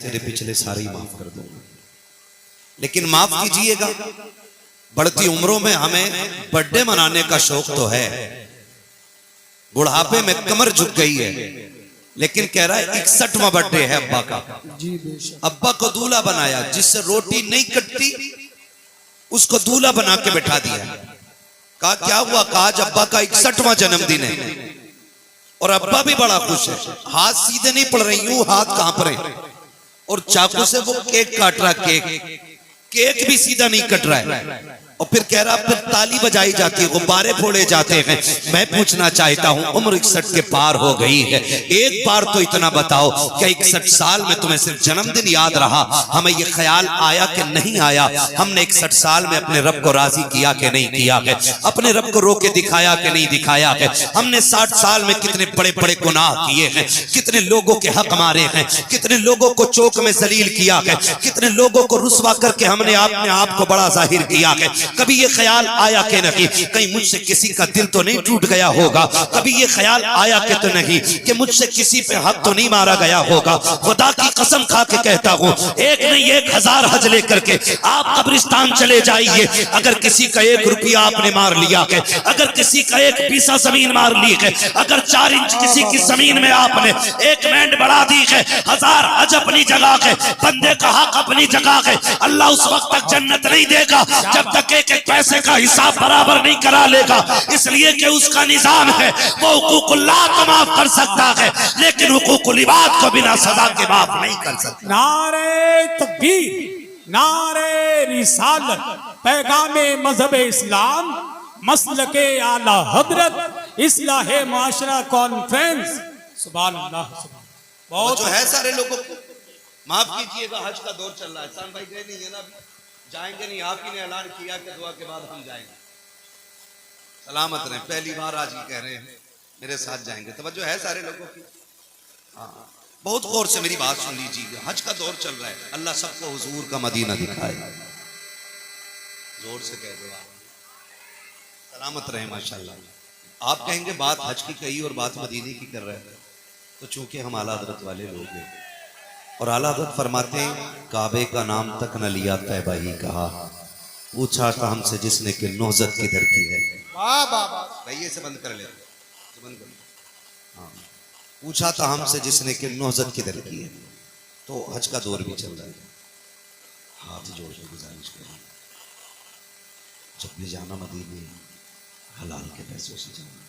तेरे पिछले सारे ही माफ कर दूंगा, लेकिन माफ कीजिएगा, बढ़ती उम्रों में हमें बर्थडे मनाने का शौक तो है, बुढ़ापे में कमर झुक गई है, लेकिन कह रहा है 61वां बर्थडे है अब्बा का। अब्बा को दूल्हा बनाया, जिससे रोटी नहीं कटती उसको दूल्हा बना के बैठा दिया। कहा क्या हुआ? कहा आज अब्बा का 61वां जन्मदिन है। और अब्बा भी बड़ा खुश है, हाथ सीधे नहीं पड़ रहे, यूं हाथ कांप रहे, और चाकू से वो केक काट रहा, केक भी सीधा नहीं कट रहा है। और फिर कह रहा, फिर ताली बजाई जाती है, गुब्बारे फोड़े जाते हैं। मैं पूछना चाहता हूं, उम्र 61 के पार हो गई है, एक बार तो इतना बताओ, क्या 61 साल में तुम्हें सिर्फ जन्मदिन याद रहा? हमें ये ख्याल आया कि नहीं आया? हमने 61 साल में अपने रब को राजी किया कि नहीं किया है? अपने रब को रोके दिखाया कि नहीं दिखाया है? हमने 60 साल में कितने बड़े बड़े गुनाह किए हैं, कितने लोगों के हक मारे हैं, कितने लोगों को चौक में जलील किया है, कितने लोगों को रुस्वा करके हमने अपने आप को बड़ा जाहिर किया है। कभी ये ख्याल आया कि नहीं, कहीं मुझसे किसी का दिल तो नहीं टूट गया होगा? कभी ये ख्याल आया कि तो नहीं कि मुझसे किसी पे हक तो नहीं मारा गया होगा? खुदा की कसम खा के कहता हूं, एक नहीं 1000 हज लेकर के आप कब्रिस्तान चले जाइए, अगर किसी का 1 रुपया आपने मार लिया है, अगर किसी का 1 पीसा जमीन मार ली है, अगर 4 इंच किसी की जमीन में आपने 1 मैंड बढ़ा दी है, 1000 हज अपनी जगह है, बंदे का हक अपनी जगह है। अल्लाह उस वक्त तक जन्नत नहीं देगा जब तक एक पैसे का हिसाब बराबर नहीं करा लेगा, इसलिए कि उसका निजाम है, वो हुकूकुल्लाह को माफ कर सकता है, लेकिन हुकूकुल इबाद को बिना सजा के माफ नहीं कर सकता। नारे तकबीर, नारे रिसालत, पैगामे मजहब इस्लाम, मसलके आला हजरत, इस्लाहे माशरा कॉन्फ्रेंस। सुभान अल्लाह। बहुत जो है सारे लोगों को माफ कीजिएगा, हज का दौर चल रहा है, सान भाई गए नहीं है ना, जाएंगे नहीं, आप ही ने ऐलान किया कि दुआ के बाद हम जाएंगे। सलामत रहे, पहली बार आज ही कह रहे हैं मेरे साथ जाएंगे। तवज्जो है सारे लोगों की? हाँ, बहुत गौर से मेरी बात सुन लीजिएगा, हज का दौर चल रहा है, अल्लाह सबको हुजूर का मदीना दिखाए। जोर से कह दो, सलामत रहे माशाल्लाह। आप कहेंगे बात हज की कही और बात मदीने की कर रहे हैं, तो चूंकि हम आला हज़रत वाले लोग हैं, और आला हज़रत फरमाते हैं, काबे का नाम तक न लिया तैबा ही कहा, पूछा था हमसे जिसने कि नौजत किधर की है। भाई ये से बंद कर ले, बंद कर। हाँ, पूछा था हमसे जिसने कि नौजत किधर की है। तो हज का दौर भी चल रहा है, हाथ जोड़ के गुजारिश करें, जब भी जाना मदीने हलाल के पैसों से जाना,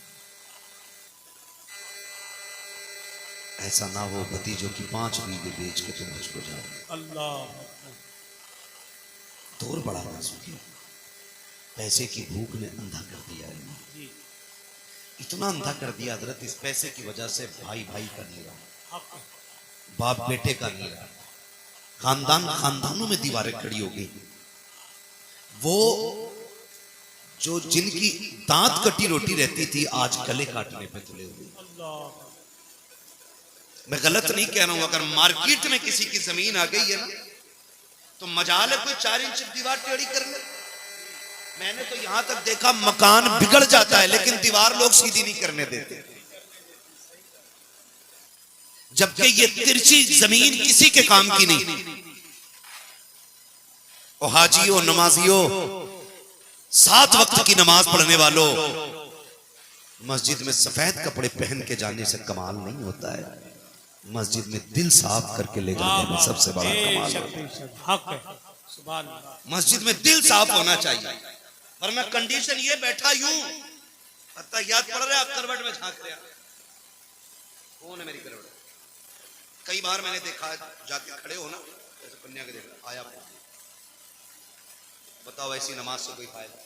ऐसा ना हो भतीजों की 5 बीघे बेच के तुम हज को जाओ। अल्लाह, दौर बड़ा नाजुक है, पैसे की भूख ने अंधा कर दिया है, इतना अंधा कर दिया हजरत, इस पैसे की वजह से भाई भाई का नहीं रहा, बाप बेटे का नहीं रहा, खानदान खानदानों में दीवारें खड़ी हो गई। वो जो जिनकी दांत कटी रोटी रहती थी, आज गले काटने पे तुले हुए। मैं गलत नहीं कह रहा हूं, अगर मार्केट में किसी की जमीन आ गई है ना, तो मजाल है कोई 4 इंच दीवार टेढ़ी कर ले। मैंने तो यहां तक देखा मकान बिगड़ जाता है, लेकिन दीवार लोग सीधी नहीं करने देते, जबकि ये तिरछी जमीन किसी के काम की नहीं। ओ हाजियों, नमाजियों, 7 वक्त की नमाज पढ़ने वालों, मस्जिद में सफेद कपड़े पहन के जाने से कमाल नहीं होता है, मस्जिद में दिल साफ करके ले जाने में सबसे बड़ा कमाल है। मस्जिद में दिल साफ होना चाहिए। और मैं कंडीशन ये बैठा यूं, याद पड़ रहा है, आप करवट में झांक रहे, कौन है मेरी करवट? कई बार मैंने देखा है, जाके खड़े हो ना, जैसे कन्या के देखा आया, बताओ ऐसी नमाज से कोई फायदा?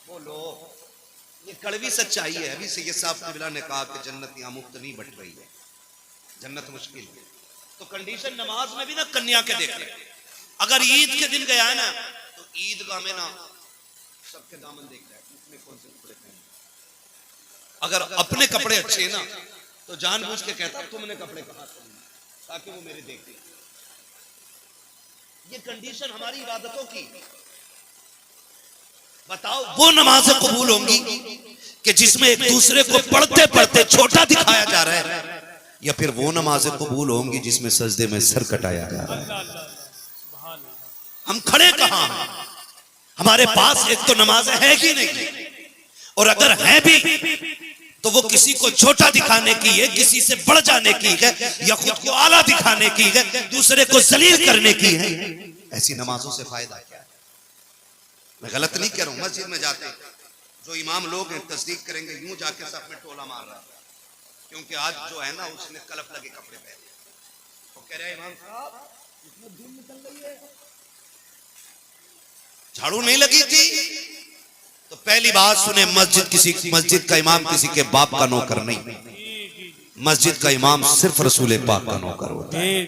बोलो, ये कड़वी सच्चाई है। अभी सैयद साहब क़िबला ने कहा कि जन्नत यहाँ मुफ्त नहीं बट रही है, जन्नत मुश्किल है। तो कंडीशन नमाज में भी ना कन्या के देख रहे। अगर ईद के दिन गया है ना, तो ईदगाह में ना सबके दामन देख रहा है, इसमें कौन से कपड़े पहने। अगर अपने कपड़े अच्छे ना, तो जानबूझ के कहता तुमने कपड़े कहाँ से लिए, ताकि वो मेरे देख ले। ये कंडीशन हमारी इबादतों की। बताओ वो नमाजें कबूल होंगी कि जिसमें एक दूसरे को पढ़ते पढ़ते छोटा दिखाया जा रहा है, या फिर वो नमाजें कबूल होंगी जिसमें सजदे में सर कटाया जा रहा है? हम खड़े कहां हैं? हमारे पास एक तो नमाजें है ही नहीं, और अगर है भी तो वो किसी को छोटा दिखाने की है, किसी से बढ़ जाने की है, या खुद को आला दिखाने की है, दूसरे को जलील करने की है। ऐसी नमाजों से फायदा क्या है? मैं गलत नहीं कह रहा हूं। मस्जिद में जाते हैं जो इमाम लोग हैं तस्दीक करेंगे, यूं जाके सब में टोला मार रहा है, क्योंकि आज जो है ना उसने कलफ लगे कपड़े पहने, वो कह रहा है इमाम साहब इसमें धूल निकल रही है, झाड़ू नहीं लगी थी। तो पहली बात सुने, मस्जिद का इमाम किसी के बाप का नौकर नहीं, मस्जिद का इमाम सिर्फ रसूल पाक का नौकर होता है।